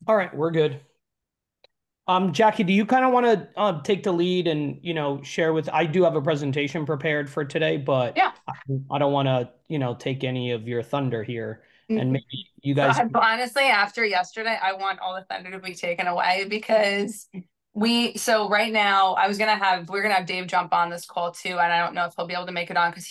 All right, we're good. Jackie, do you kind of want to take the lead and, share with, I do have a presentation prepared for today, but Yeah. I don't want to, take any of your thunder here. And Mm, maybe you guys, Honestly, after yesterday, I want all the thunder to be taken away because so right now we're gonna have Dave jump on this call too. And I don't know if he'll be able to make it on because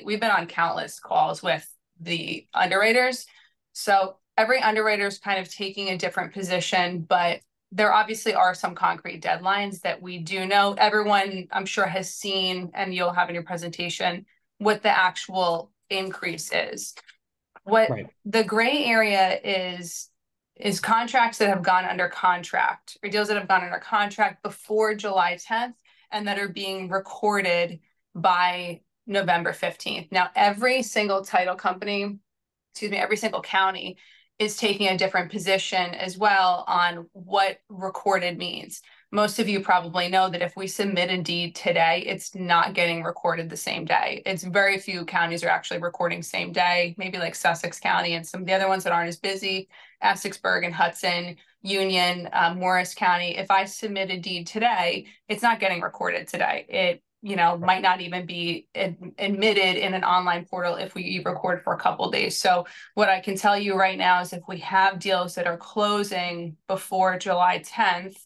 we've been on countless calls with the underwriters. So every underwriter is kind of taking a different position, but there obviously are some concrete deadlines that we do know. Everyone, I'm sure, has seen, and you'll have in your presentation, what the actual increase is. What right. the gray area is contracts that have gone under contract or deals that have gone under contract before July 10th and that are being recorded by November 15th. Now, every single title company, every single county is taking a different position as well on what recorded means. Most of you probably know that if we submit a deed today, it's not getting recorded the same day. It's very few counties are actually recording same day, maybe like Sussex County and some of the other ones that aren't as busy, Essexburg and Hudson, Union, Morris County. If I submit a deed today, it's not getting recorded today. It might not even be admitted in an online portal if we record for a couple of days. So what I can tell you right now is if we have deals that are closing before July 10th,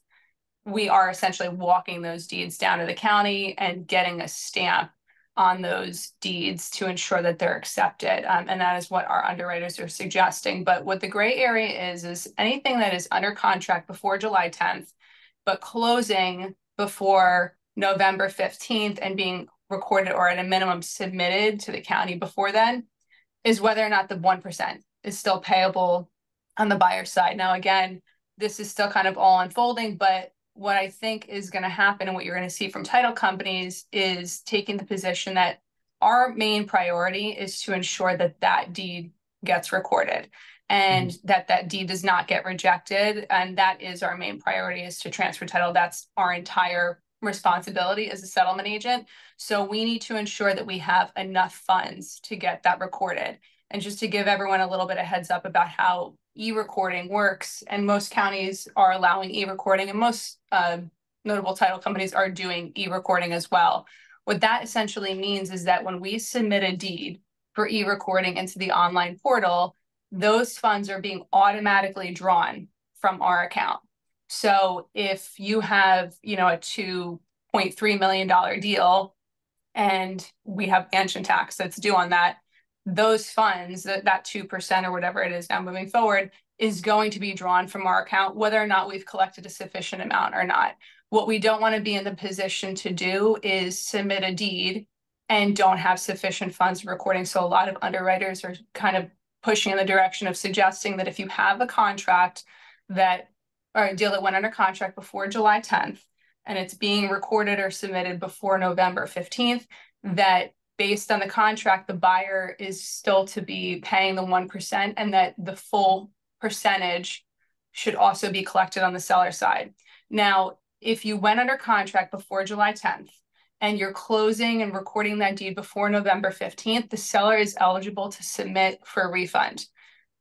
we are essentially walking those deeds down to the county and getting a stamp on those deeds to ensure that they're accepted. And that is what our underwriters are suggesting. But what the gray area is anything that is under contract before July 10th, but closing before November 15th and being recorded or at a minimum submitted to the county before then is whether or not the 1% is still payable on the buyer side. Now, again, this is still kind of all unfolding, but what I think is going to happen and what you're going to see from title companies is taking the position that our main priority is to ensure that that deed gets recorded and Mhm. that deed does not get rejected. And that is our main priority, is to transfer title. That's our entire responsibility as a settlement agent. So we need to ensure that we have enough funds to get that recorded. And just to give everyone a little bit of heads up about how e-recording works, and most counties are allowing e-recording, and most notable title companies are doing e-recording as well. What that essentially means is that when we submit a deed for e-recording into the online portal, those funds are being automatically drawn from our account. So if you have, a $2.3 million deal and we have mansion tax that's due on that, those funds, that 2% or whatever it is now moving forward, is going to be drawn from our account, whether or not we've collected a sufficient amount or not. What we don't want to be in the position to do is submit a deed and don't have sufficient funds recording. So a lot of underwriters are kind of pushing in the direction of suggesting that if you have a contract that, or a deal that went under contract before July 10th, and it's being recorded or submitted before November 15th, that based on the contract, the buyer is still to be paying the 1% and that the full percentage should also be collected on the seller side. Now, if you went under contract before July 10th and you're closing and recording that deed before November 15th, the seller is eligible to submit for a refund.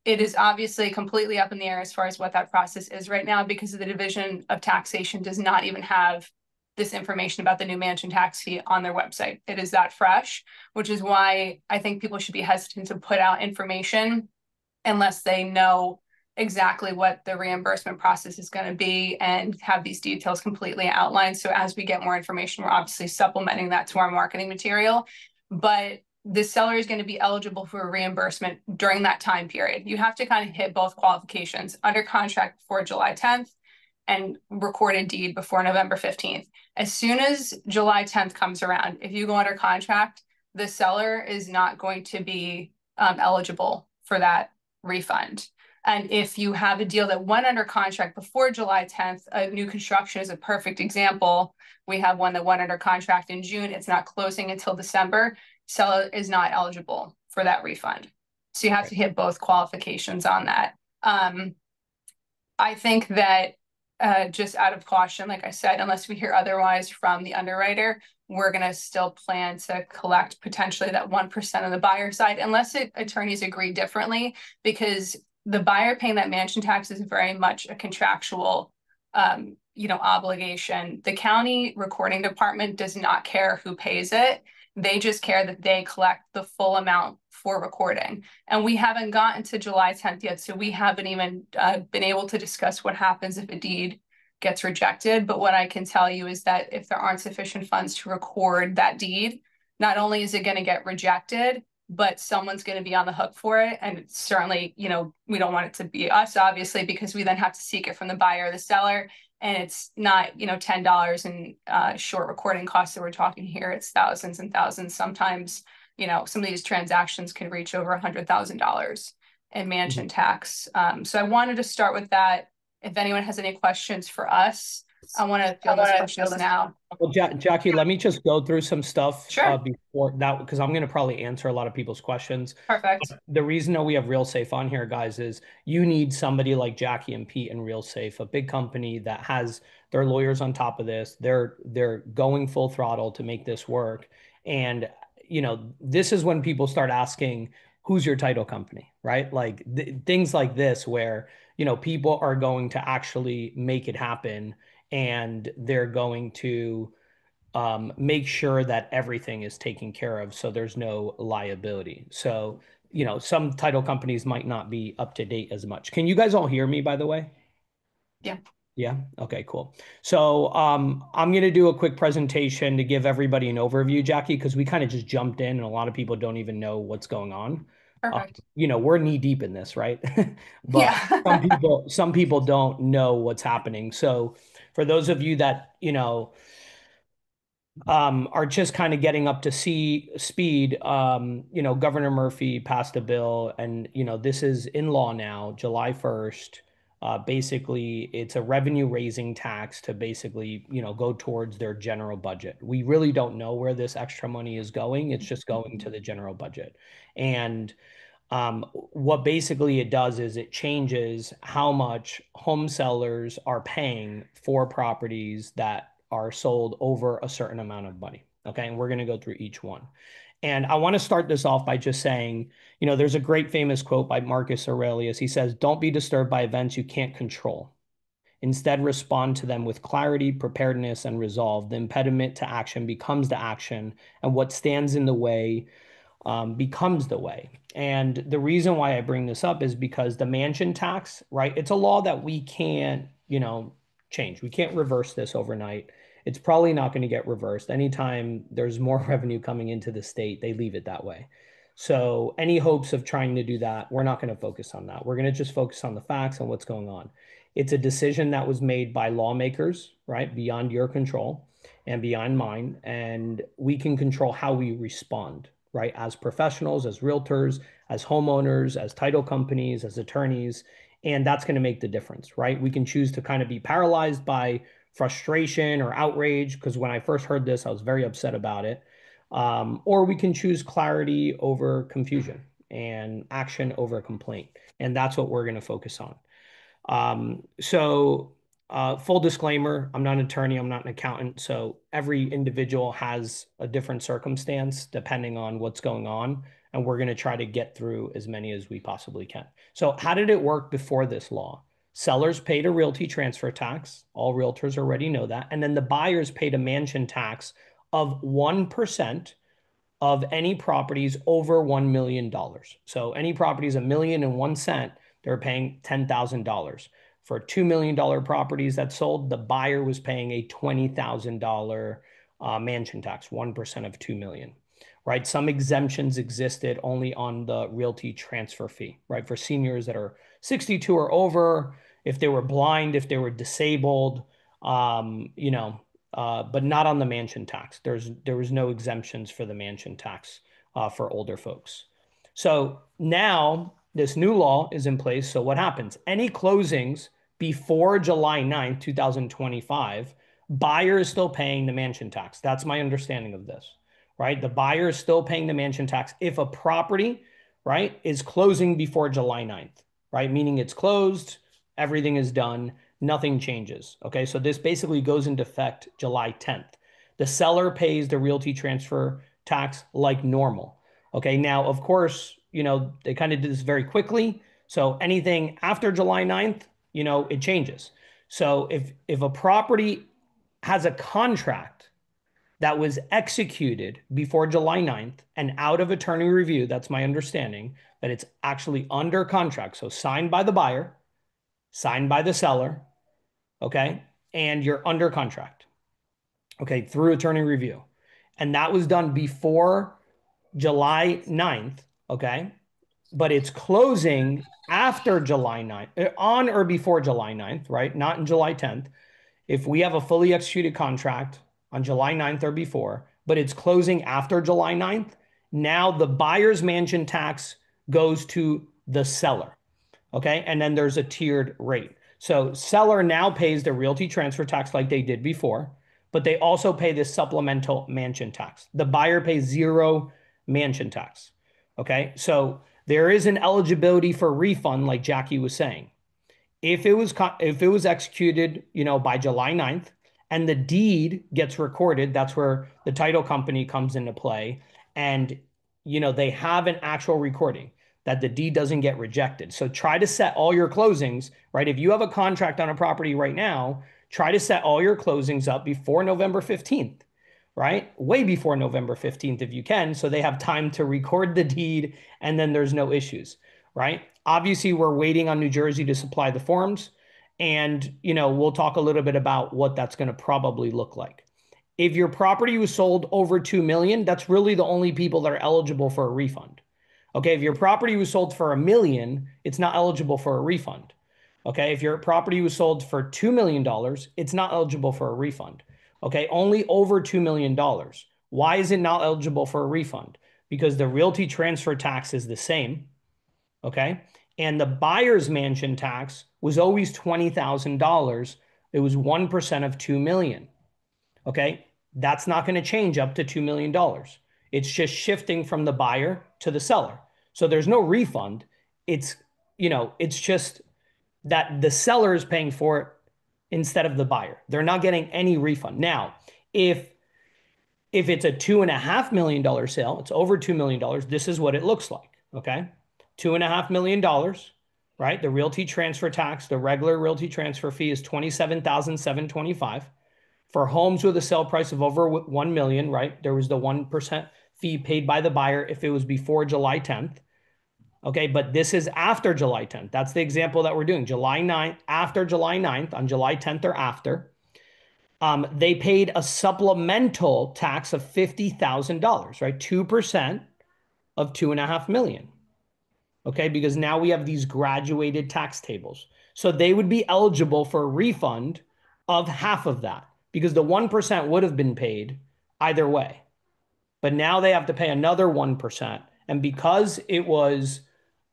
It is obviously completely up in the air as far as what that process is right now because the Division of Taxation does not even have this information about the new mansion tax fee on their website. It is that fresh, which is why I think people should be hesitant to put out information unless they know exactly what the reimbursement process is going to be and have these details completely outlined. So as we get more information, we're obviously supplementing that to our marketing material. But the seller is going to be eligible for a reimbursement during that time period. You have to kind of hit both qualifications: under contract before July 10th and recorded deed before November 15th. As soon as July 10th comes around, if you go under contract, the seller is not going to be eligible for that refund. And if you have a deal that went under contract before July 10th, a new construction is a perfect example. We have one that went under contract in June. It's not closing until December. Seller is not eligible for that refund. So you have to hit both qualifications on that. I think that just out of caution, like I said, unless we hear otherwise from the underwriter, we're going to still plan to collect potentially that 1% on the buyer side, unless attorneys agree differently, because the buyer paying that mansion tax is very much a contractual, obligation. The county recording department does not care who pays it. They just care that they collect the full amount for recording. And we haven't gotten to July 10th yet, so we haven't even been able to discuss what happens if a deed gets rejected. But what I can tell you is that if there aren't sufficient funds to record that deed, not only is it going to get rejected, but someone's going to be on the hook for it. And it's certainly, we don't want it to be us, obviously, because we then have to seek it from the buyer or the seller. And it's not, $10 in short recording costs that we're talking here. It's thousands and thousands. Sometimes, some of these transactions can reach over $100,000 in mansion tax. So I wanted to start with that. If anyone has any questions for us, I want to field those questions now. Well, Jackie, let me just go through some stuff Sure. before that, because I'm going to probably answer a lot of people's questions. Perfect. The reason that we have RealSafe on here, guys, is you need somebody like Jackie and Pete and RealSafe, a big company that has their lawyers on top of this. They're going full throttle to make this work. And this is when people start asking, who's your title company, right? Like things like this, where people are going to actually make it happen, and they're going to make sure that everything is taken care of so there's no liability. So, some title companies might not be up to date as much. Can you guys all hear me, by the way? Yeah. Yeah. Okay, cool. So I'm going to do a quick presentation to give everybody an overview, Jackie, because we kind of just jumped in and a lot of people don't even know what's going on. Perfect. We're knee deep in this, right? But Yeah. some people don't know what's happening. So for those of you that, are just kind of getting up to speed. Governor Murphy passed a bill, and this is in law now, July 1st. Basically, it's a revenue raising tax to basically, go towards their general budget. We really don't know where this extra money is going. It's just going to the general budget. And what basically it does is it changes how much home sellers are paying for properties that are sold over a certain amount of money. Okay. And we're going to go through each one. And I want to start this off by just saying, there's a great famous quote by Marcus Aurelius. He says, "Don't be disturbed by events you can't control. Instead, respond to them with clarity, preparedness, and resolve. The impediment to action becomes the action, and what stands in the way becomes the way." And the reason why I bring this up is because the mansion tax, right? It's a law that we can't, change. We can't reverse this overnight. It's probably not going to get reversed. Anytime there's more revenue coming into the state, they leave it that way. So any hopes of trying to do that, we're not going to focus on that. We're going to just focus on the facts and what's going on. It's a decision that was made by lawmakers, right? Beyond your control and beyond mine. And we can control how we respond, right? As professionals, as realtors, as homeowners, as title companies, as attorneys. And that's going to make the difference, right? We can choose to kind of be paralyzed by frustration or outrage, because when I first heard this, I was very upset about it. Or we can choose clarity over confusion and action over complaint. And that's what we're going to focus on. Full disclaimer, I'm not an attorney, I'm not an accountant. So every individual has a different circumstance depending on what's going on. And we're going to try to get through as many as we possibly can. So how did it work before this law? Sellers paid a realty transfer tax. All realtors already know that. And then the buyers paid a mansion tax of 1% of any properties over $1 million. So any properties $1,000,001, they're paying $10,000. For $2 million properties that sold, the buyer was paying a $20,000 mansion tax, 1% of 2 million, right? Some exemptions existed only on the realty transfer fee, right? For seniors that are 62 or over, if they were blind, if they were disabled, but not on the mansion tax. There was no exemptions for the mansion tax for older folks. So now this new law is in place. So what happens? Any closings before July 9th, 2025, buyer is still paying the mansion tax. That's my understanding of this, right? The buyer is still paying the mansion tax if a property, right, is closing before July 9th, right? Meaning it's closed, everything is done, nothing changes. Okay, so this basically goes into effect July 10th. The seller pays the realty transfer tax like normal. Okay, now, of course, they kind of did this very quickly. So anything after July 9th, it changes. So if a property has a contract that was executed before July 9th and out of attorney review, that's my understanding, that it's actually under contract. So signed by the buyer, signed by the seller, okay? And you're under contract, okay, through attorney review. And that was done before July 9th, okay? But it's closing after July 9th, on or before July 9th, right? Not in July 10th. If we have a fully executed contract on July 9th or before, but it's closing after July 9th, now the buyer's mansion tax goes to the seller. Okay. And then there's a tiered rate. So seller now pays the realty transfer tax like they did before, but they also pay this supplemental mansion tax. The buyer pays zero mansion tax. Okay. So there is an eligibility for refund, like Jackie was saying. If it was executed, by July 9th and the deed gets recorded, that's where the title company comes into play. And, they have an actual recording that the deed doesn't get rejected. So try to set all your closings, right? If you have a contract on a property right now, try to set all your closings up before November 15th, right? Way before November 15th if you can, so they have time to record the deed and then there's no issues, right? Obviously, we're waiting on New Jersey to supply the forms, and we'll talk a little bit about what that's going to probably look like. If your property was sold over 2 million, that's really the only people that are eligible for a refund. Okay, if your property was sold for 1 million, it's not eligible for a refund. Okay, if your property was sold for $2 million, it's not eligible for a refund. Okay, only over $2 million. Why is it not eligible for a refund? Because the realty transfer tax is the same. Okay, and the buyer's mansion tax was always $20,000. It was 1% of 2 million. Okay, that's not going to change up to $2 million. It's just shifting from the buyer to the seller. So there's no refund. It's, it's just that the seller is paying for it instead of the buyer. They're not getting any refund. Now, if it's a $2.5 million sale, it's over $2 million. This is what it looks like. Okay, $2.5 million, right? The realty transfer tax, the regular realty transfer fee is $27,725. For homes with a sale price of over 1 million, right? There was the 1% fee paid by the buyer if it was before July 10th. Okay, but this is after July 10th. That's the example that we're doing. July 9th, after July 9th, on July 10th or after, they paid a supplemental tax of $50,000, right? 2% of 2.5 million. Okay, because now we have these graduated tax tables. So they would be eligible for a refund of half of that because the 1% would have been paid either way. But now they have to pay another 1%. And because it was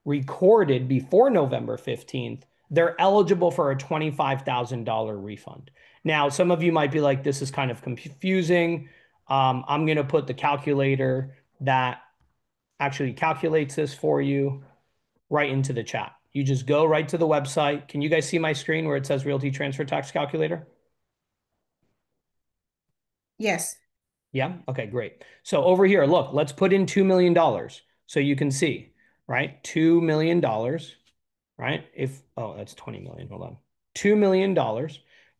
recorded before November 15th, they're eligible for a $25,000 refund. Now, some of you might be like, this is kind of confusing. I'm going to put the calculator that actually calculates this for you right into the chat. You just go right to the website. Can you guys see my screen where it says Realty Transfer Tax Calculator? Yes. Yeah. Okay, great. So over here, look, let's put in $2 million so you can see, right? $2 million, right? Oh, that's 20 million. Hold on. $2 million,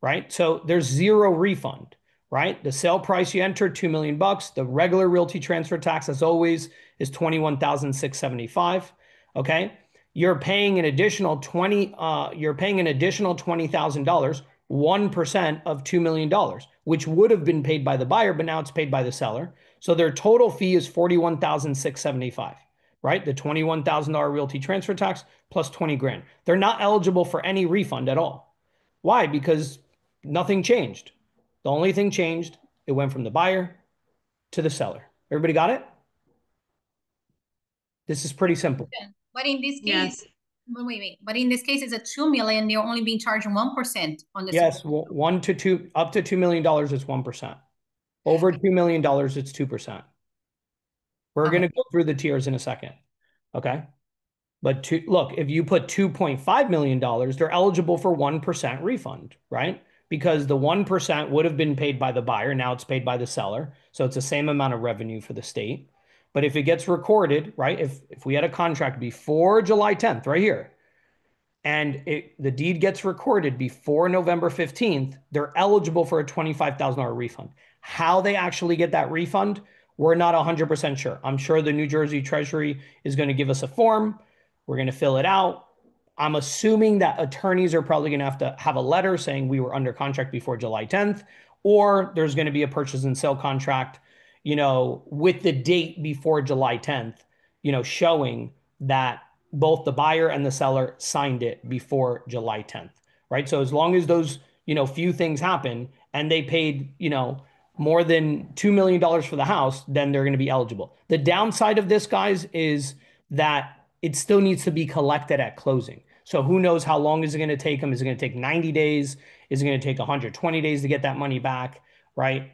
right? So there's zero refund, right? The sale price you entered, 2 million bucks. The regular realty transfer tax, as always, is 21,675. Okay. You're paying an additional $20,000, 1% of $2 million, which would have been paid by the buyer, but now it's paid by the seller. So their total fee is 41,675, right? The $21,000 realty transfer tax plus 20 grand. They're not eligible for any refund at all. Why? Because nothing changed. The only thing changed, it went from the buyer to the seller. Everybody got it? This is pretty simple. But in this Yes. case, wait. But in this case, it's a 2 million. They're only being charged 1% on the. Yes, well, one to two, up to $2 million is 1%. Over $2 million, it's 2%. We're going to go through the tiers in a second. Okay. But look, if you put $2.5 million, they're eligible for 1% refund, right? Because the 1% would have been paid by the buyer. Now it's paid by the seller. So it's the same amount of revenue for the state. But if it gets recorded, right? If we had a contract before July 10th, right here, and the deed gets recorded before November 15th, they're eligible for a $25,000 refund. How they actually get that refund, we're not 100% sure. I'm sure the New Jersey Treasury is going to give us a form. We're going to fill it out. I'm assuming that attorneys are probably going to have a letter saying we were under contract before July 10th, or there's going to be a purchase and sale contract, with the date before July 10th, showing that both the buyer and the seller signed it before July 10th, right? So as long as those, few things happen and they paid, more than $2 million for the house, then they're going to be eligible. The downside of this, guys, is that it still needs to be collected at closing. So who knows how long is it going to take them? Is it going to take 90 days? Is it going to take 120 days to get that money back, right?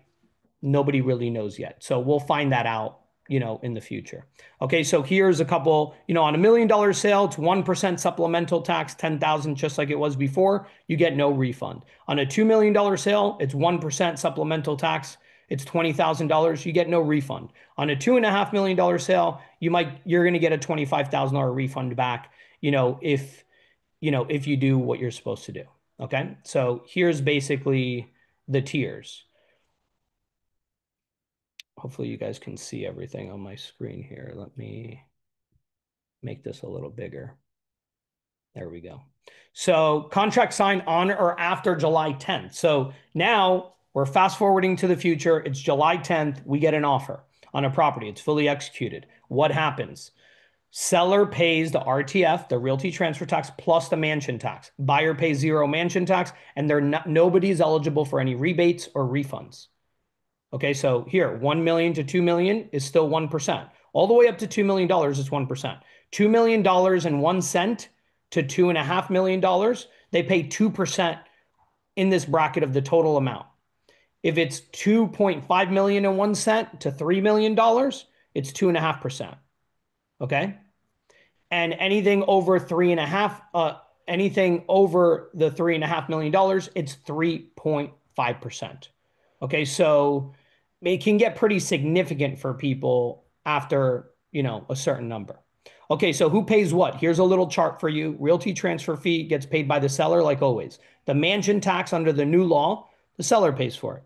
Nobody really knows yet. So we'll find that out, in the future. Okay, so here's a couple, on $1 million sale, it's 1% supplemental tax, 10,000, just like it was before, you get no refund. On a $2 million sale, it's 1% supplemental tax, it's $20,000, you get no refund. On a $2.5 million sale, you're going to get a $25,000 refund back, if you do what you're supposed to do. Okay, so here's basically the tiers. Hopefully you guys can see everything on my screen here. Let me make this a little bigger. There we go. So contract signed on or after July 10th. So now we're fast forwarding to the future. It's July 10th. We get an offer on a property. It's fully executed. What happens? Seller pays the RTF, the realty transfer tax, plus the mansion tax. Buyer pays zero mansion tax, and nobody's eligible for any rebates or refunds. Okay, so here, 1 million to 2 million is still 1%. All the way up to $2 million is 1%. $2 million and 1 cent to $2.5 million, they pay 2% in this bracket of the total amount. If it's 2.5 million and 1 cent to $3 million, it's 2.5%. Okay. And anything over anything over the $3.5 million, it's 3.5%. Okay, so it can get pretty significant for people after, a certain number. Okay, so who pays what? Here's a little chart for you. Realty transfer fee gets paid by the seller, like always. The mansion tax under the new law, the seller pays for it.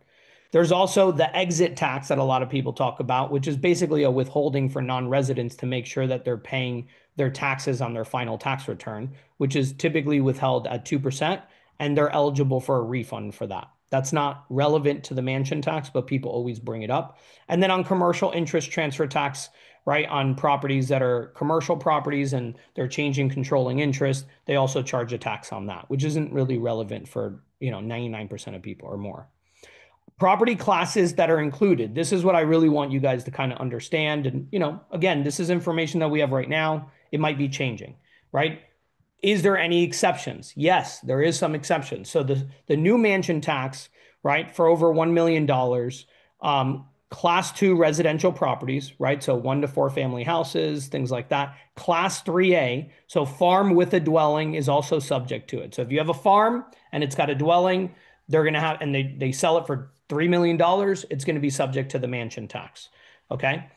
There's also the exit tax that a lot of people talk about, which is basically a withholding for non-residents to make sure that they're paying their taxes on their final tax return, which is typically withheld at 2%, and they're eligible for a refund for that. That's not relevant to the mansion tax, but people always bring it up. And then on commercial interest transfer tax, right, on properties that are commercial properties and they're changing controlling interest, they also charge a tax on that, which isn't really relevant for, 99% of people or more. Property classes that are included. This is what I really want you guys to kind of understand. And, again, this is information that we have right now. It might be changing, right? Is there any exceptions? Yes, there is some exceptions. So the new mansion tax, right, for over $1 million, class 2 residential properties, right? So 1 to 4 family houses, things like that. Class 3A, so farm with a dwelling is also subject to it. So if you have a farm and it's got a dwelling, they're going to have, and they sell it for $3 million, it's going to be subject to the mansion tax. Okay.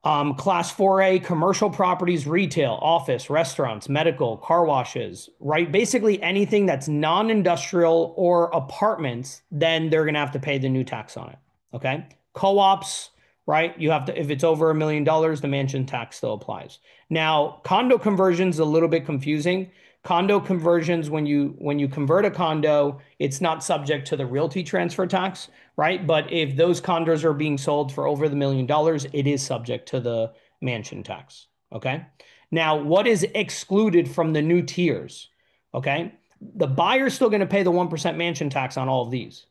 Class 4A, commercial properties, retail, office, restaurants, medical, car washes, right? Basically anything that's non-industrial or apartments, then they're going to have to pay the new tax on it. Okay. Co-ops, right? You have to, if it's over $1 million, the mansion tax still applies. Now, condo conversions is a little bit confusing. Condo conversions, when you convert a condo, it's not subject to the realty transfer tax, right? But if those condos are being sold for over the $1 million, it is subject to the mansion tax. Okay. Now, what is excluded from the new tiers? Okay. The buyer's still going to pay the 1% mansion tax on all of these.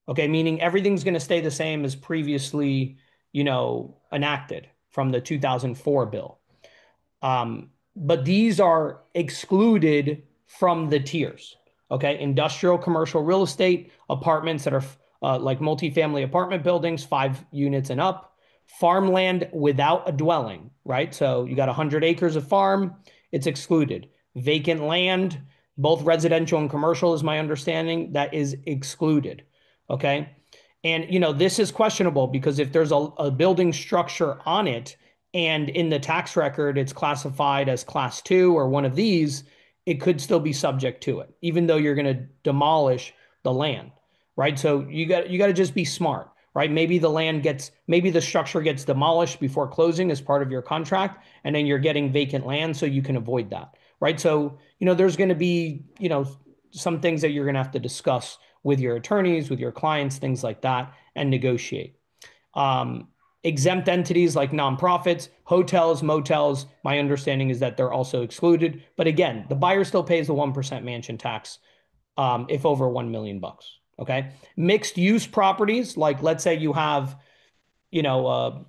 Okay. Meaning everything's going to stay the same as previously, enacted from the 2004 bill. But these are excluded from the tiers. Okay. Industrial, commercial real estate, apartments that are like multifamily apartment buildings, 5 units and up, farmland without a dwelling, right? So you got 100 acres of farm, it's excluded. Vacant land, both residential and commercial is my understanding, that is excluded. Okay. And, this is questionable because if there's a building structure on it, and in the tax record, it's classified as class 2 or one of these, it could still be subject to it, even though you're going to demolish the land, right? So you got to just be smart, right? Maybe the structure gets demolished before closing as part of your contract, and then you're getting vacant land, so you can avoid that, right? So, there's going to be, some things that you're going to have to discuss with your attorneys, with your clients, things like that, and negotiate. Um, Exempt entities like nonprofits, hotels, motels, my understanding is that they're also excluded. But again, the buyer still pays the 1% mansion tax if over 1 million bucks. Okay. Mixed use properties, like let's say you have, you know,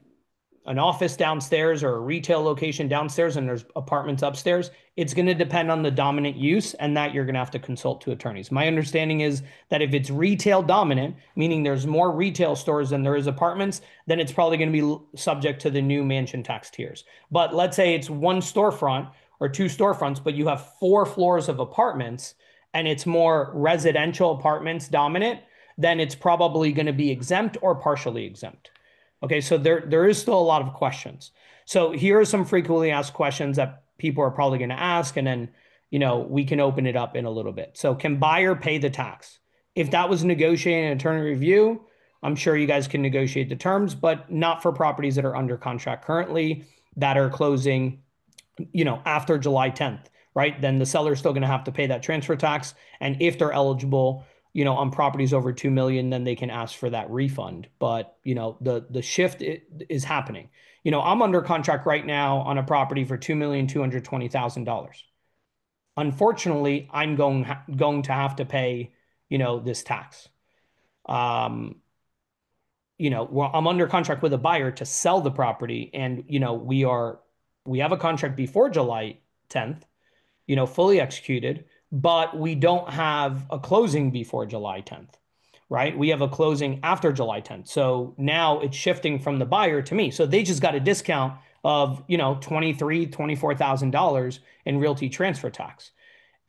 an office downstairs or a retail location downstairs and there's apartments upstairs, it's going to depend on the dominant use, and that you're going to have to consult to attorneys. My understanding is that if it's retail dominant, meaning there's more retail stores than there is apartments, then it's probably going to be subject to the new mansion tax tiers. But let's say it's one storefront or two storefronts, but you have 4 floors of apartments and it's more residential apartments dominant, then it's probably going to be exempt or partially exempt. Okay, so there is still a lot of questions. So here are some frequently asked questions that people are probably going to ask, and then we can open it up in a little bit. So can buyer pay the tax? If that was negotiating an attorney review, I'm sure you guys can negotiate the terms, but not for properties that are under contract currently that are closing, after July 10th, right? Then the seller is still going to have to pay that transfer tax, and if they're eligible, on properties over 2 million, then they can ask for that refund. But, the shift is happening. I'm under contract right now on a property for $2,220,000. Unfortunately, I'm going to have to pay, this tax. Um, well, I'm under contract with a buyer to sell the property, and, we have a contract before July 10th, fully executed, but we don't have a closing before July 10th, right? We have a closing after July 10th. So now it's shifting from the buyer to me. So they just got a discount of, $23,000, $24,000 in realty transfer tax.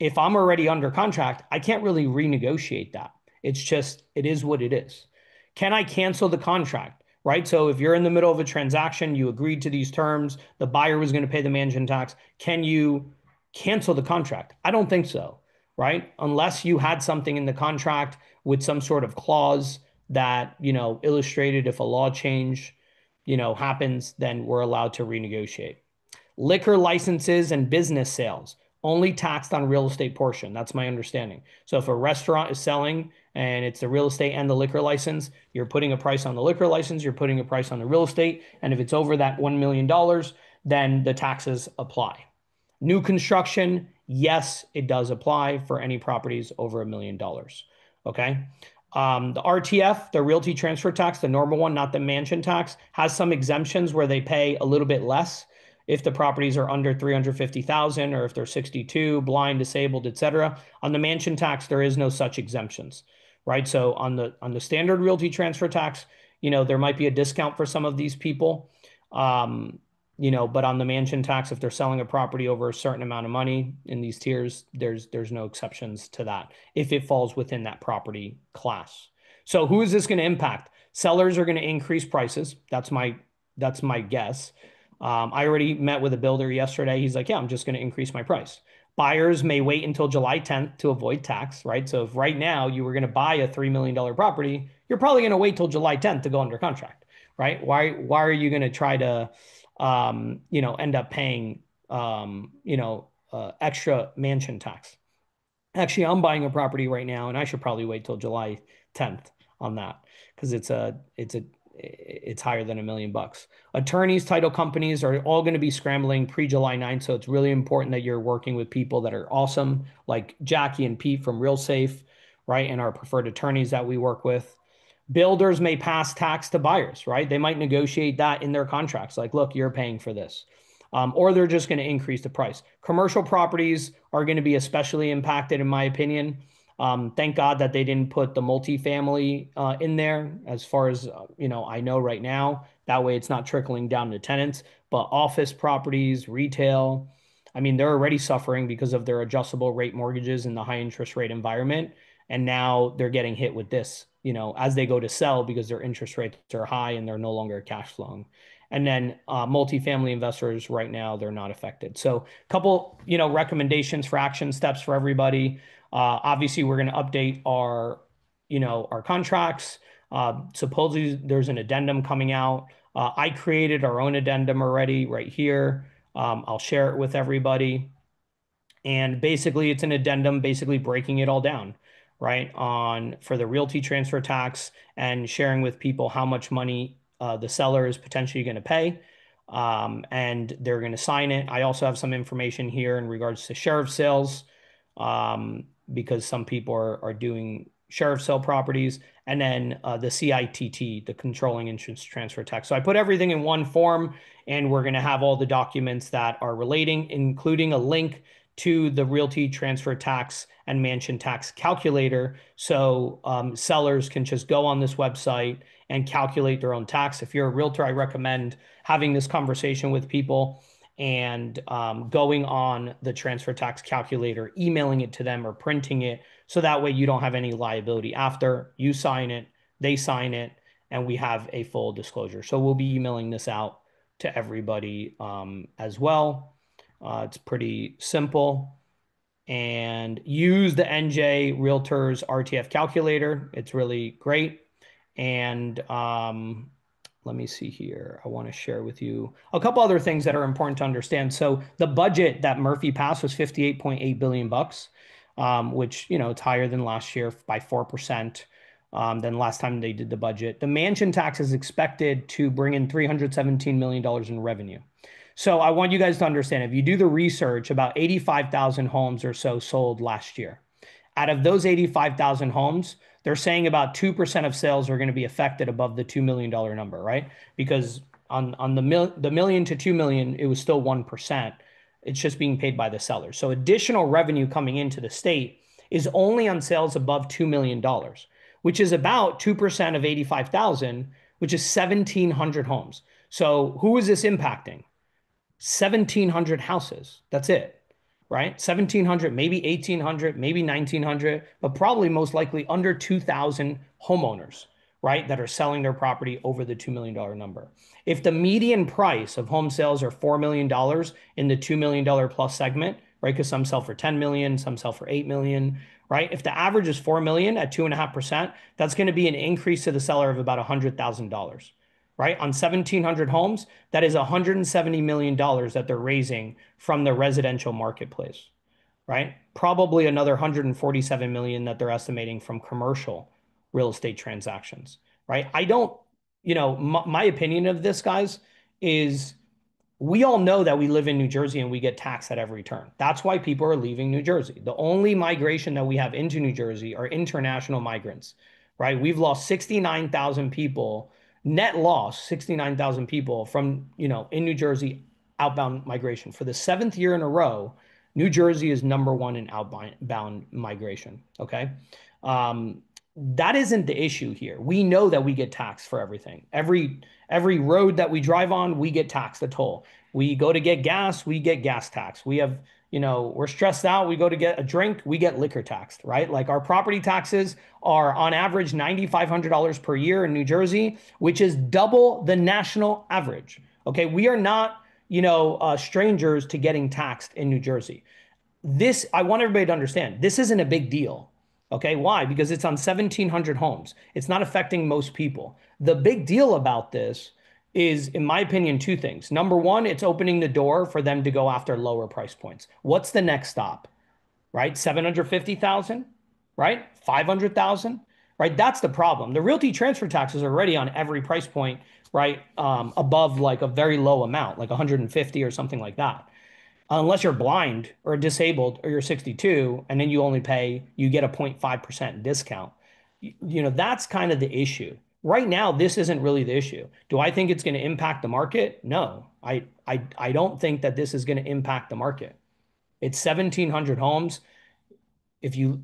If I'm already under contract, I can't really renegotiate that. It's just, it is what it is. Can I cancel the contract? Right. So if you're in the middle of a transaction, you agreed to these terms, the buyer was going to pay the mansion tax. Can you cancel the contract? I don't think so. Right. Unless you had something in the contract with some sort of clause that, illustrated if a law change, happens, then we're allowed to renegotiate. Liquor licenses and business sales only taxed on real estate portion. That's my understanding. So if a restaurant is selling and it's the real estate and the liquor license, you're putting a price on the liquor license, you're putting a price on the real estate. And if it's over that $1 million, then the taxes apply. New construction, yes, it does apply for any properties over $1 million. Okay. The RTF, the realty transfer tax, the normal one, not the mansion tax, has some exemptions where they pay a little bit less if the properties are under 350,000 or if they're 62, blind, disabled, etc. On the mansion tax, there is no such exemptions, right? So on the standard realty transfer tax, there might be a discount for some of these people. But on the mansion tax, if they're selling a property over a certain amount of money in these tiers, there's no exceptions to that if it falls within that property class. So who is this going to impact? Sellers are going to increase prices. That's my guess. I already met with a builder yesterday. He's like, yeah, I'm just going to increase my price. Buyers may wait until July 10th to avoid tax, right? So if right now you were going to buy a $3 million property, you're probably going to wait till July 10th to go under contract, right? Why are you going to try to, end up paying, extra mansion tax? Actually, I'm buying a property right now, and I should probably wait till July 10th on that because it's higher than $1 million. Attorneys, title companies are all going to be scrambling pre-July 9th, so it's really important that you're working with people that are awesome, like Jackie and Pete from RealSafe, right, and our preferred attorneys that we work with. Builders may pass tax to buyers, right? They might negotiate that in their contracts, like, look, you're paying for this. Or they're just going to increase the price. Commercial properties are going to be especially impacted, in my opinion. Thank God that they didn't put the multifamily in there as far as, I know right now. That way it's not trickling down to tenants. But office properties, retail, I mean, they're already suffering because of their adjustable rate mortgages in the high interest rate environment. And now they're getting hit with this, as they go to sell because their interest rates are high and they're no longer cash flowing. And then multifamily investors right now, they're not affected. So a couple, recommendations for action steps for everybody. Obviously, we're going to update our contracts. Supposedly there's an addendum coming out. I created our own addendum already right here. I'll share it with everybody. And basically, it's an addendum, basically breaking it all down, right? For the realty transfer tax and sharing with people how much money the seller is potentially going to pay. And they're going to sign it. I also have some information here in regards to sheriff sales, because some people are doing sheriff sale properties, and then the CITT, the controlling interest transfer tax. So I put everything in one form, and we're going to have all the documents that are relating, including a link to the realty transfer tax and mansion tax calculator. So sellers can just go on this website and calculate their own tax. If you're a realtor, I recommend having this conversation with people and going on the transfer tax calculator, emailing it to them or printing it. So that way you don't have any liability after you sign it, they sign it, and we have a full disclosure. So we'll be emailing this out to everybody as well. It's pretty simple. And use the NJ Realtors RTF calculator. It's really great. And let me see here. I want to share with you a couple other things that are important to understand. So the budget that Murphy passed was 58.8 billion bucks, which, it's higher than last year by 4%. Than last time they did the budget. The mansion tax is expected to bring in $317 million in revenue. So I want you guys to understand, if you do the research, about 85,000 homes or so sold last year. Out of those 85,000 homes, they're saying about 2% of sales are going to be affected above the $2 million number, right? Because on the million to 2 million, it was still 1%. It's just being paid by the seller. So additional revenue coming into the state is only on sales above $2 million, which is about 2% of 85,000, which is 1,700 homes. So who is this impacting? 1,700 houses. That's it, right? 1,700, maybe 1,800, maybe 1,900, but probably most likely under 2,000 homeowners, right, that are selling their property over the $2 million number. If the median price of home sales are $4 million in the $2 million plus segment, right, because some sell for 10 million, some sell for 8 million, right? If the average is 4 million at 2.5%, that's going to be an increase to the seller of about $100,000. Right? On 1,700 homes, that is $170 million that they're raising from the residential marketplace, right? Probably another 147 million that they're estimating from commercial real estate transactions, right? I don't, my opinion of this, guys, is we all know that we live in New Jersey and we get taxed at every turn. That's why people are leaving New Jersey. The only migration that we have into New Jersey are international migrants, right? We've lost 69,000 people, net loss 69,000 people from, in New Jersey, outbound migration. For the seventh year in a row, New Jersey is number one in outbound migration, okay? That isn't the issue here. We know that we get taxed for everything. Every road that we drive on, we get taxed a toll. We go to get gas, we get gas tax. We have, we're stressed out, we go to get a drink, we get liquor taxed, right? Like our property taxes are on average $9,500 per year in New Jersey, which is double the national average. Okay, we are not, strangers to getting taxed in New Jersey. I want everybody to understand, this isn't a big deal. Okay, why? Because it's on 1,700 homes. It's not affecting most people. The big deal about this is, in my opinion, two things. Number one, it's opening the door for them to go after lower price points. What's the next stop? Right? 750,000, right? 500,000, right? That's the problem. The realty transfer tax is already on every price point, right? Above like a very low amount, like 150 or something like that. Unless you're blind or disabled or you're 62 and then you get a 0.5% discount. That's kind of the issue. Right now, this isn't really the issue. Do I think it's going to impact the market? No, I don't think that this is going to impact the market. It's 1,700 homes. If you,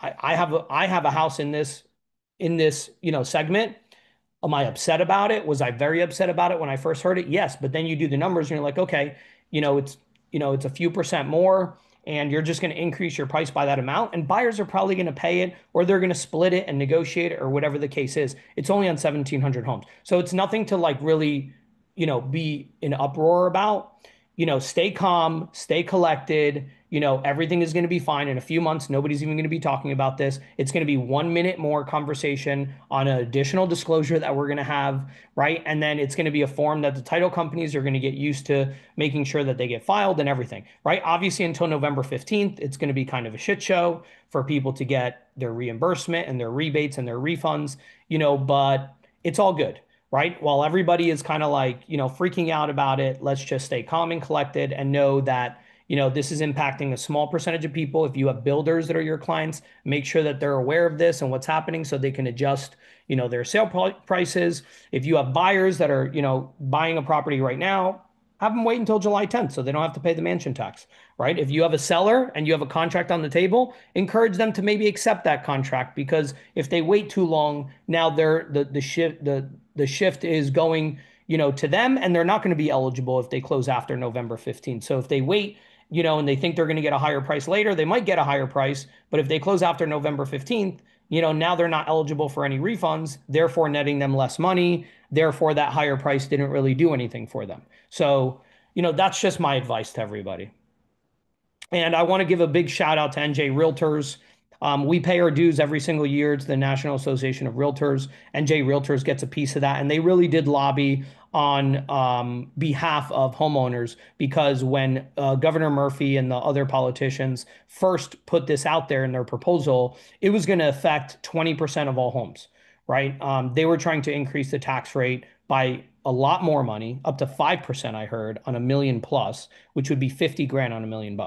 I have a house in this, segment. Am I upset about it? Was I very upset about it when I first heard it? Yes. But then you do the numbers and you're like, okay, it's a few percent more and you're just going to increase your price by that amount. And buyers are probably going to pay it, or they're going to split it and negotiate it, or whatever the case is. It's only on 1,700 homes. So it's nothing to like really be in uproar about. Stay calm, stay collected. Everything is going to be fine. In a few months, nobody's even going to be talking about this. It's going to be 1 minute more conversation on an additional disclosure that we're going to have, right? And then it's going to be a form that the title companies are going to get used to making sure that they get filed and everything, right? Obviously, until November 15th, it's going to be kind of a shit show for people to get their reimbursement and their rebates and their refunds, but it's all good, right? While everybody is kind of like, freaking out about it, let's just stay calm and collected and know that, this is impacting a small percentage of people. If you have builders that are your clients, make sure that they're aware of this and what's happening so they can adjust, their sale prices. If you have buyers that are, buying a property right now, have them wait until July 10th so they don't have to pay the mansion tax, right? If you have a seller and you have a contract on the table, encourage them to maybe accept that contract, because if they wait too long, now the shift is going, to them, and they're not going to be eligible if they close after November 15th. So if they wait, and they think they're going to get a higher price later, they might get a higher price, but if they close after November 15th, now they're not eligible for any refunds, therefore netting them less money. Therefore, that higher price didn't really do anything for them. So, that's just my advice to everybody. And I want to give a big shout out to NJ Realtors. We pay our dues every single year to the National Association of Realtors. NJ Realtors gets a piece of that. And they really did lobby on behalf of homeowners, because when Governor Murphy and the other politicians first put this out there in their proposal, it was going to affect 20% of all homes, right? They were trying to increase the tax rate by a lot more money, up to 5%, I heard, on a million plus, which would be 50 grand on $1 million.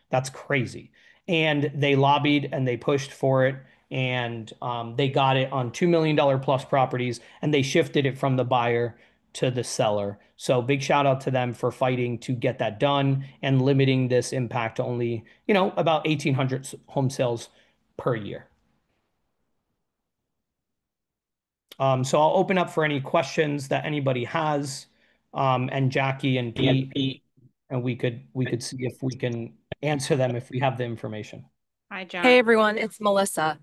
That's crazy. And they lobbied and they pushed for it, and they got it on $2 million plus properties, and they shifted it from the buyer to the seller. So big shout out to them for fighting to get that done and limiting this impact to only, about 1,800 home sales per year. So I'll open up for any questions that anybody has, and Jackie and Pete, and we could see if we can answer them if we have the information. Hi, John. Hey everyone, it's Melissa.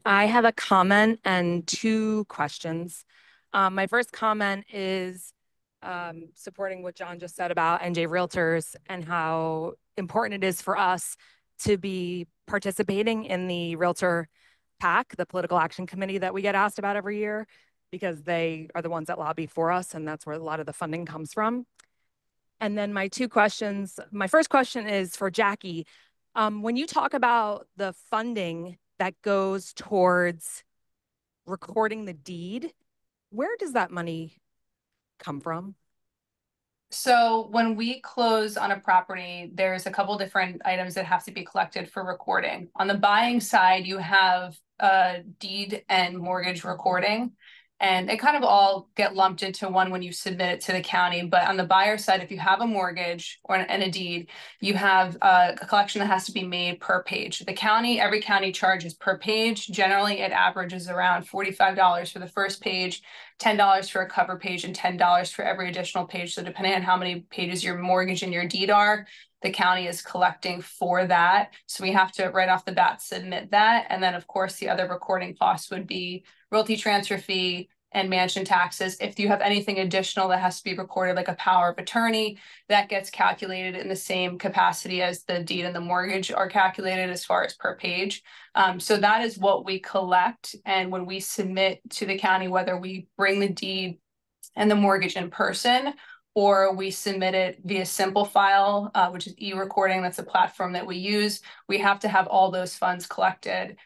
I have a comment and two questions. My first comment is supporting what John just said about NJ Realtors and how important it is for us to be participating in the Realtor PAC, the political action committee that we get asked about every year, because they are the ones that lobby for us, and that's where a lot of the funding comes from. And then my two questions, my first question is for Jackie. When you talk about the funding that goes towards recording the deed, where does that money come from? So when we close on a property, there's a couple different items that have to be collected for recording. On the buying side, you have a deed and mortgage recording, and they kind of all get lumped into one when you submit it to the county. But on the buyer side, if you have a mortgage and a deed, you have a collection that has to be made per page. Every county charges per page. Generally, it averages around $45 for the first page, $10 for a cover page, and $10 for every additional page. So depending on how many pages your mortgage and your deed are, the county is collecting for that. So we have to right off the bat submit that. And then of course the other recording costs would be realty transfer fee and mansion taxes. If you have anything additional that has to be recorded, like a power of attorney, that gets calculated in the same capacity as the deed and the mortgage are calculated as far as per page. So that is what we collect. And when we submit to the county, whether we bring the deed and the mortgage in person, or we submit it via Simple File, which is e-recording, that's a platform that we use, we have to have all those funds collected.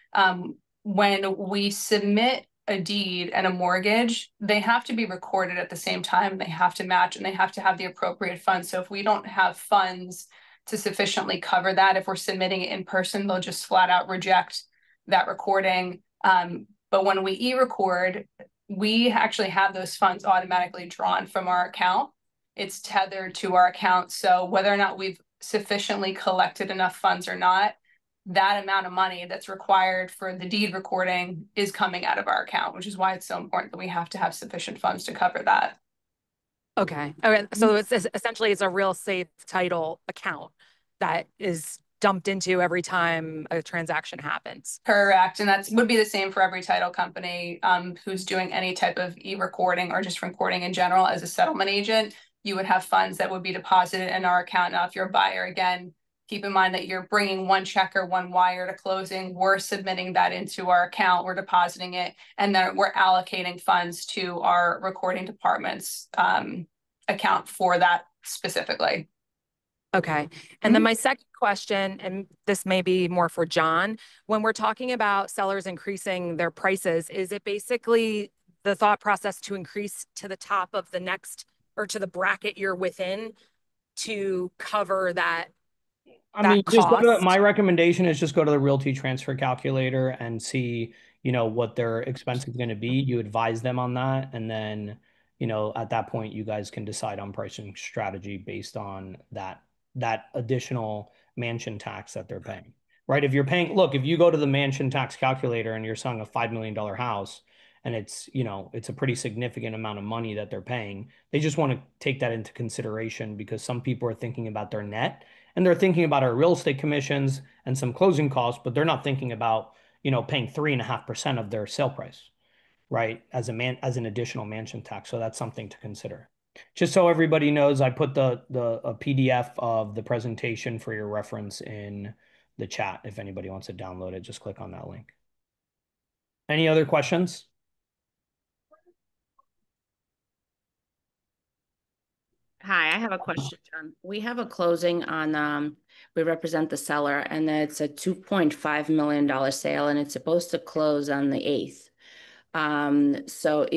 When we submit a deed and a mortgage, they have to be recorded at the same time. They have to match, and they have to have the appropriate funds. So if we don't have funds to sufficiently cover that, if we're submitting it in person, they'll just flat out reject that recording. But when we e-record, we actually have those funds automatically drawn from our account. It's tethered to our account. So whether or not we've sufficiently collected enough funds or not, that amount of money that's required for the deed recording is coming out of our account, which is why it's so important that we have to have sufficient funds to cover that. Okay. So it's essentially it's a RealSafe Title account that is dumped into every time a transaction happens. Correct. And that would be the same for every title company who's doing any type of e-recording or just recording in general as a settlement agent. You would have funds that would be deposited in our account. Now, if you're a buyer, again, keep in mind that you're bringing one check or one wire to closing. We're submitting that into our account. We're depositing it, and then we're allocating funds to our recording department's account for that specifically. Okay. And then my second question, and this may be more for John, when we're talking about sellers increasing their prices, is it basically the thought process to increase to the top of the next or to the bracket you're within to cover that? I mean, just go to cost? my recommendation is just go to the Realty transfer calculator and see, what their expense is going to be. You advise them on that. And then, at that point, you guys can decide on pricing strategy based on that additional mansion tax that they're paying. Right? If you're paying, look, if you go to the mansion tax calculator and you're selling a $5 million house and it's a pretty significant amount of money that they're paying, they just want to take that into consideration because some people are thinking about their net and they're thinking about our real estate commissions and some closing costs, but they're not thinking about, paying 3.5% of their sale price, right? As an additional mansion tax. So that's something to consider. Just so everybody knows, I put a PDF of the presentation for your reference in the chat. If anybody wants to download it, just click on that link. Any other questions? Hi, I have a question, John. We have a closing on, we represent the seller, and it's a $2.5 million sale, and it's supposed to close on the 8th. So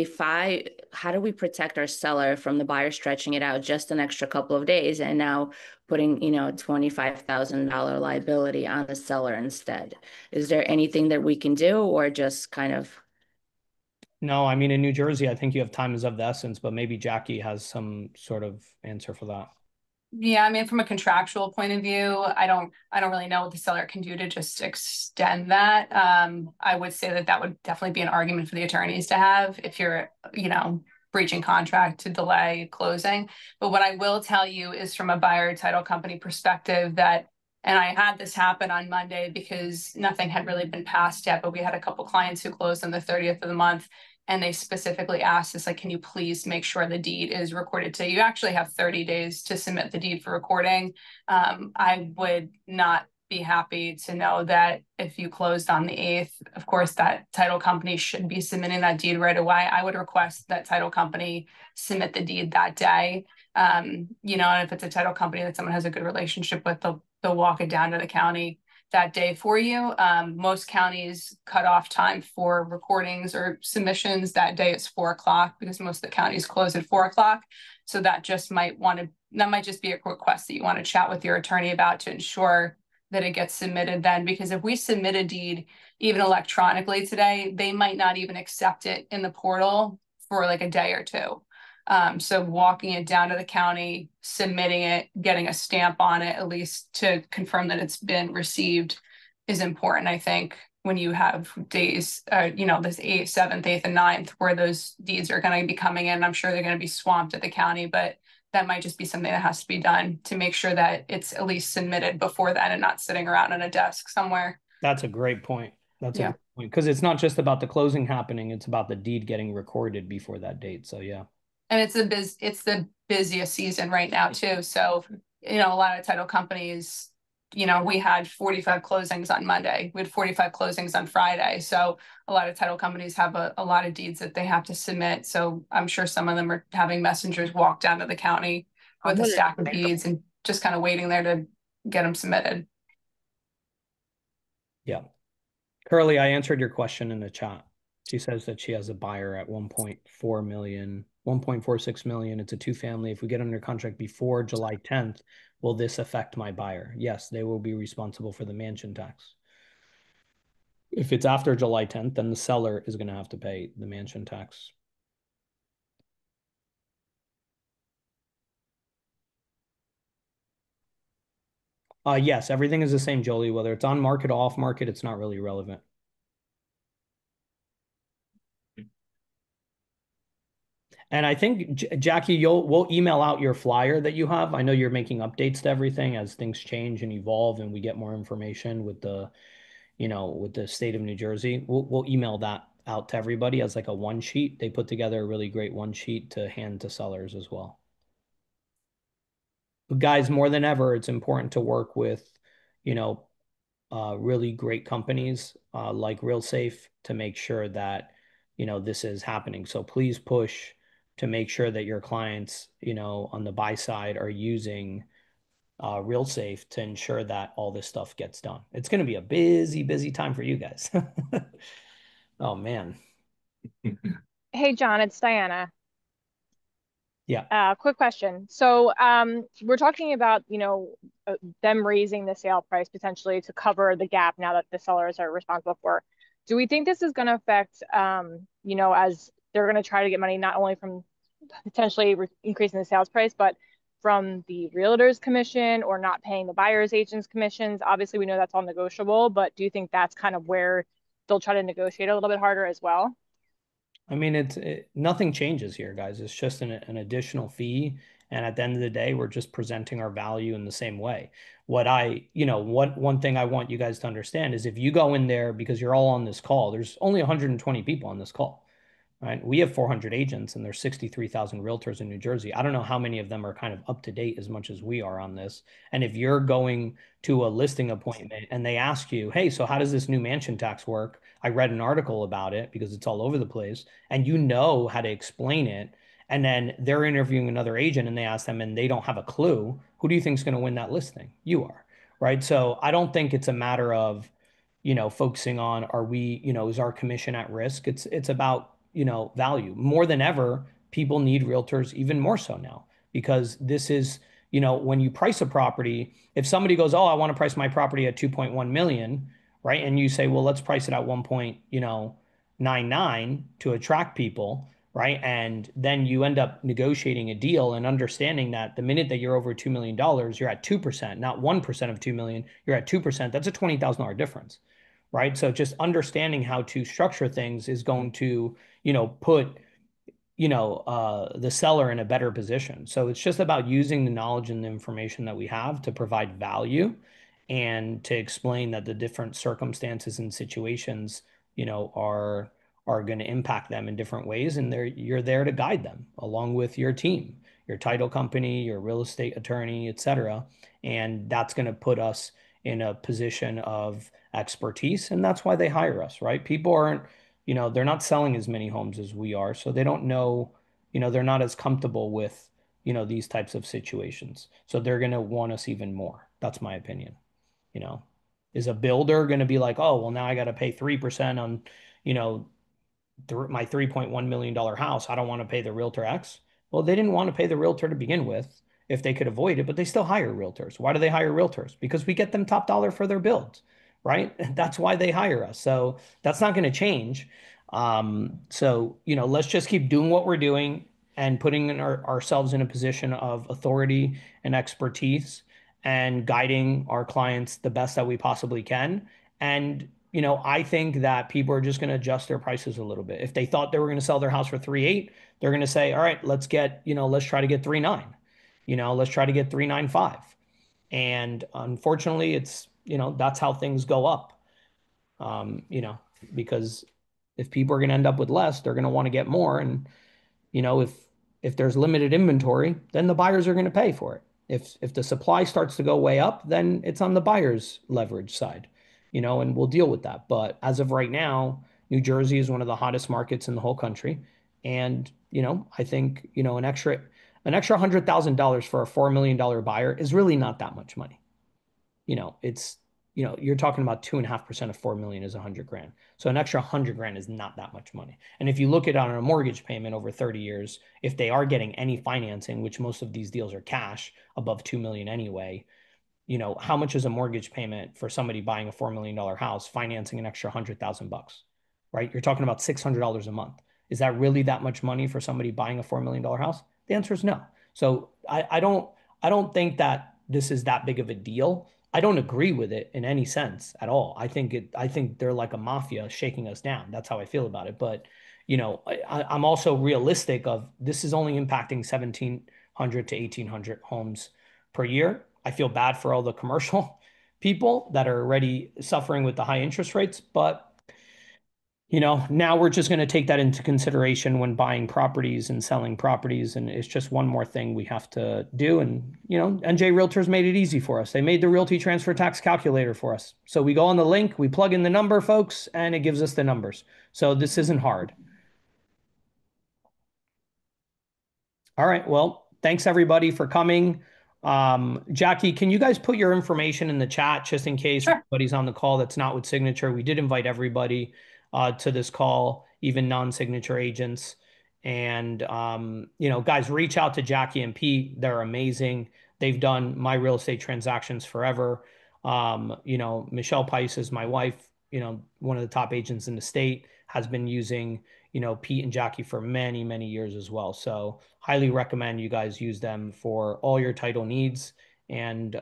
how do we protect our seller from the buyer stretching it out just an extra couple of days and now putting, $25,000 liability on the seller instead? Is there anything that we can do or just kind of? No, I mean, in New Jersey, I think you have time is of the essence, but maybe Jackie has some sort of answer for that. Yeah, I mean, from a contractual point of view, I don't really know what the seller can do to just extend that. I would say that would definitely be an argument for the attorneys to have if you're, breaching contract to delay closing. But what I will tell you is from a buyer title company perspective that, and I had this happen on Monday because nothing had really been passed yet, but we had a couple clients who closed on the 30th of the month. And they specifically asked us, like, can you please make sure the deed is recorded today? You actually have 30 days to submit the deed for recording. I would not be happy to know that if you closed on the 8th, of course, that title company should be submitting that deed right away. I would request that title company submit the deed that day. And if it's a title company that someone has a good relationship with, they'll walk it down to the county that day for you. Most counties cut off time for recordings or submissions that day. It's 4 o'clock because most of the counties close at 4 o'clock. So that might just be a request that you want to chat with your attorney about to ensure that it gets submitted then, because if we submit a deed even electronically today, they might not even accept it in the portal for like a day or two. So walking it down to the county, submitting it, getting a stamp on it, at least to confirm that it's been received is important, I think, when you have days, this 8th, 7th, 8th, and 9th, where those deeds are going to be coming in. I'm sure they're going to be swamped at the county, but that might just be something that has to be done to make sure that it's at least submitted before that and not sitting around on a desk somewhere. That's a great point. That's a good point. Because it's not just about the closing happening, it's about the deed getting recorded before that date. So yeah. And it's the busiest season right now too. So, a lot of title companies, we had 45 closings on Monday. We had 45 closings on Friday. So a lot of title companies have a lot of deeds that they have to submit. So I'm sure some of them are having messengers walk down to the county with a stack of deeds and just kind of waiting there to get them submitted. Yeah. Curly, I answered your question in the chat. She says that she has a buyer at 1.4 million, 1.46 million. It's a two-family. If we get under contract before July 10th, will this affect my buyer? Yes, they will be responsible for the mansion tax. If it's after July 10th, then the seller is going to have to pay the mansion tax. Yes, everything is the same, Jolie. Whether it's on market or off market, it's not really relevant. And I think Jackie, we'll email out your flyer that you have. I know you're making updates to everything as things change and evolve, and we get more information with the, with the state of New Jersey. We'll email that out to everybody as like a one sheet. They put together a really great one sheet to hand to sellers as well. But guys, more than ever, it's important to work with, you know, really great companies like RealSafe to make sure that this is happening. So please push to make sure that your clients on the buy side are using RealSafe to ensure that all this stuff gets done. It's going to be a busy, busy time for you guys. Oh man. Hey, John, it's Diana. Yeah. Quick question. So, we're talking about, them raising the sale price potentially to cover the gap now that the sellers are responsible for. Do we think this is going to affect, as they're going to try to get money not only from potentially increasing the sales price, but from the realtor's commission or not paying the buyer's agent's commissions? Obviously, we know that's all negotiable, but do you think that's kind of where they'll try to negotiate a little bit harder as well? I mean, nothing changes here, guys. It's just an additional fee. And at the end of the day, we're just presenting our value in the same way. One thing I want you guys to understand is if you go in there because you're all on this call, there's only 120 people on this call, right? We have 400 agents and there's 63,000 realtors in New Jersey. I don't know how many of them are kind of up to date as much as we are on this. And if you're going to a listing appointment and they ask you, hey, so how does this new mansion tax work? I read an article about it because it's all over the place, and you know how to explain it. And then they're interviewing another agent and they ask them and they don't have a clue. Who do you think is going to win that listing? You are, right? So I don't think it's a matter of, focusing on are we, is our commission at risk? It's about, value. More than ever, people need realtors even more so now because this is, when you price a property, if somebody goes, oh, I want to price my property at 2.1 million, right? And you say, well, let's price it at 1.99 to attract people, right? And then you end up negotiating a deal and understanding that the minute that you're over $2 million, you're at 2%, not 1% of 2 million, you're at 2%. That's a $20,000 difference, right? So just understanding how to structure things is going to, put the seller in a better position. So it's just about using the knowledge and the information that we have to provide value and to explain that the different circumstances and situations, are going to impact them in different ways. And you're there to guide them along with your team, your title company, your real estate attorney, et cetera. And that's going to put us in a position of expertise. And that's why they hire us, right? People aren't, they're not selling as many homes as we are. So they don't know, they're not as comfortable with, these types of situations. So they're going to want us even more. That's my opinion. You know, is a builder going to be like, oh, well, now I got to pay 3% on, you know, my $3.1 million house. I don't want to pay the realtor X. Well, they didn't want to pay the realtor to begin with if they could avoid it, but they still hire realtors. Why do they hire realtors? Because we get them top dollar for their builds, right? That's why they hire us. So that's not going to change. Let's just keep doing what we're doing and putting ourselves in a position of authority and expertise and guiding our clients the best that we possibly can. And I think that people are just going to adjust their prices a little bit. If they thought they were going to sell their house for 3.8, they're going to say, all right, let's try to get 3.9. Let's try to get 3.95. And unfortunately, it's, that's how things go up. Um, you know, because if people are going to end up with less, they're going to want to get more. And if there's limited inventory, then the buyers are going to pay for it. If the supply starts to go way up, then it's on the buyer's leverage side, and we'll deal with that. But as of right now, New Jersey is one of the hottest markets in the whole country. And, I think, an extra $100,000 for a $4 million buyer is really not that much money. It's, you're talking about 2.5% of 4 million is 100 grand. So an extra 100 grand is not that much money. And if you look at it on a mortgage payment over 30 years, if they are getting any financing, which most of these deals are cash above 2 million anyway, how much is a mortgage payment for somebody buying a $4 million house, financing an extra 100,000 bucks, right? You're talking about $600 a month. Is that really that much money for somebody buying a $4 million house? The answer is no. So I don't think that this is that big of a deal. I don't agree with it in any sense at all. I think they're like a mafia shaking us down. That's how I feel about it. But I'm also realistic of this is only impacting 1,700 to 1,800 homes per year. I feel bad for all the commercial people that are already suffering with the high interest rates, but now we're just going to take that into consideration when buying properties and selling properties. And it's just one more thing we have to do. And, NJ Realtors made it easy for us. They made the Realty Transfer Tax calculator for us. So we go on the link, we plug in the number, folks, and it gives us the numbers. So this isn't hard. All right. Well, thanks everybody for coming. Jackie, can you guys put your information in the chat just in case Sure. anybody's on the call that's not with Signature? We did invite everybody to this call, even non-signature agents. And guys, reach out to Jackie and Pete. They're amazing. They've done my real estate transactions forever. Michelle Pice is my wife, one of the top agents in the state, has been using Pete and Jackie for many, many years as well. So highly recommend you guys use them for all your title needs. And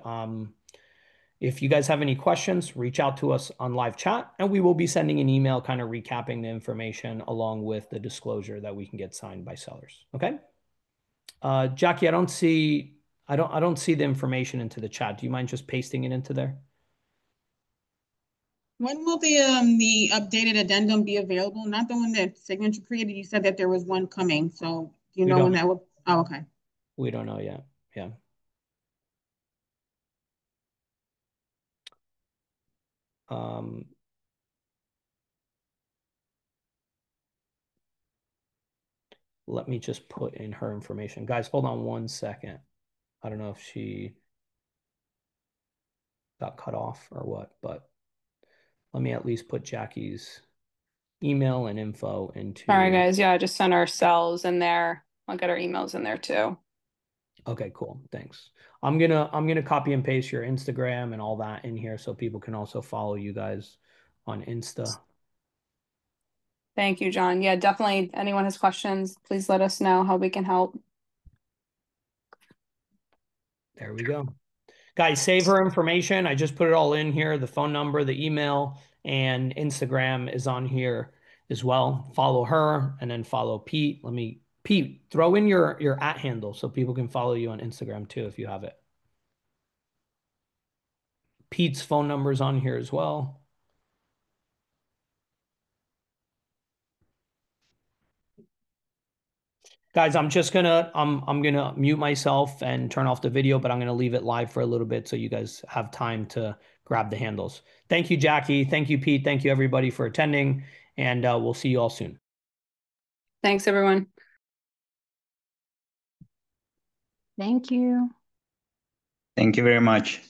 if you guys have any questions, reach out to us on live chat, and we will be sending an email kind of recapping the information along with the disclosure that we can get signed by sellers. Okay. Jackie, I don't see the information into the chat. Do you mind just pasting it into there? When will the updated addendum be available? Not the one that Signature created. You said that there was one coming. So do you know when that will? Oh, okay. We don't know yet. Yeah. Let me just put in her information. Guys, hold on one second. I don't know if she got cut off or what, but let me at least put Jackie's email and info into. All right, guys. Yeah, I just sent our cells in there. I'll get our emails in there too. Okay, cool. Thanks. I'm gonna copy and paste your Instagram and all that in here so people can also follow you guys on Insta. Thank you, John. Yeah, definitely. Anyone has questions, please let us know how we can help. There we go. Guys, save her information. I just put it all in here. The phone number, the email, and Instagram is on here as well. Follow her and then follow Pete. Pete, throw in your @ handle so people can follow you on Instagram too if you have it. Pete's phone number is on here as well. Guys, I'm gonna mute myself and turn off the video, but I'm gonna leave it live for a little bit so you guys have time to grab the handles. Thank you, Jackie. Thank you, Pete. Thank you, everybody, for attending, and we'll see you all soon. Thanks, everyone. Thank you. Thank you very much.